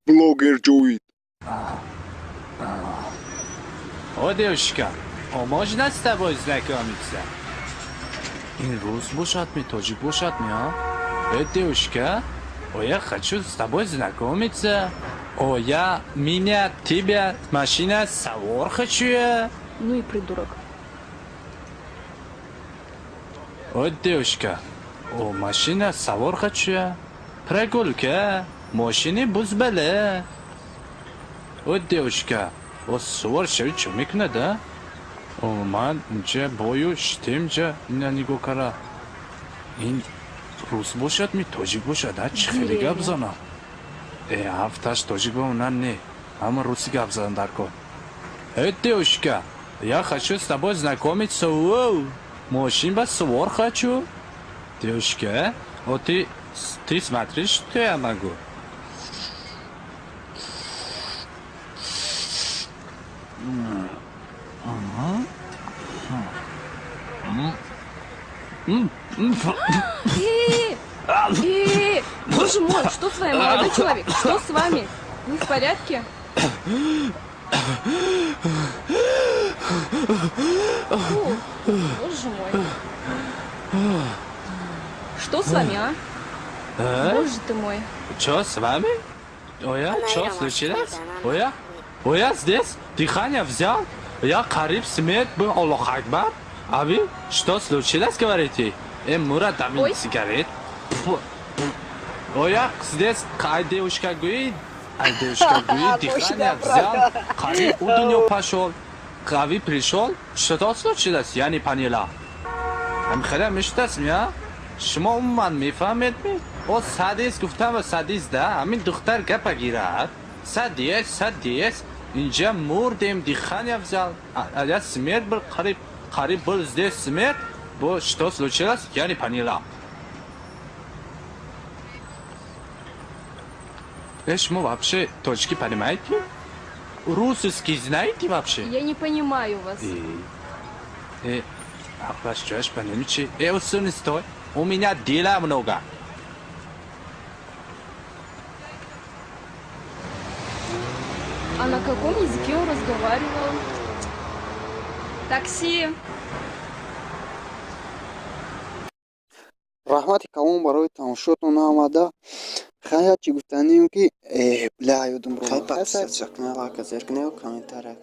блогер Джоид. О, девушка, можно с тобой знакомиться? In рус бошад ми, тоджик бошад ми, а? Девушка, я хочу с тобой знакомиться. Я, меня, тебя, машина, савор хочу я. Ну и придурок. Девушка, машина, савор хочу я. Прогулка, машины бузбале. Девушка, сувор шеви чё мекна, да? Ман инҷа боюш темҷа ина нигоҳ кара. Ин рус бошад ми тоҷик бошад, чӣ хеле гап зана? Ҳафташ тоҷик ба унан не. Ҳама руси гап зан дар кор. Девушка, я хочу с тобой знакомиться. Машин ба сувор хочу. Девушка, ты смотришь, что я могу? Боже мой, что с вами, молодой человек? Что с вами? Вы в порядке? Фу, боже мой. Что с вами, а? Боже ты мой. Что с вами? Что случилось? Я здесь дыхание взял. Я кариб смерть был, Аллах Акбар. А вы что случилось, говорите? Мурат, давай сигарет. Я здесь, девушка говорит, дыхание взял, кариб у нее пошел. Вы пришел, что случилось? Я не поняла. خیلی میشتست میا شما من میفهمید سادیس گفتم سادیس ده همین دختر گپ گیرد سادیس اینجا مردیم دیخانی افزال یا смерть был قریب был здесь смерть что случилось я не поняла. Шما вообще точки понимаете? Русский знаете вообще? Я не понимаю вас. Вас чуешь, понимаете? Усуни стой. У меня дела много. А на каком языке он разговаривал? Такси. раҳмати калон барои тамошотон омада. Хая чӣ гуфтанем ки бля ёдам ро. Хай подписаться на лайк, зеркни, комментарий.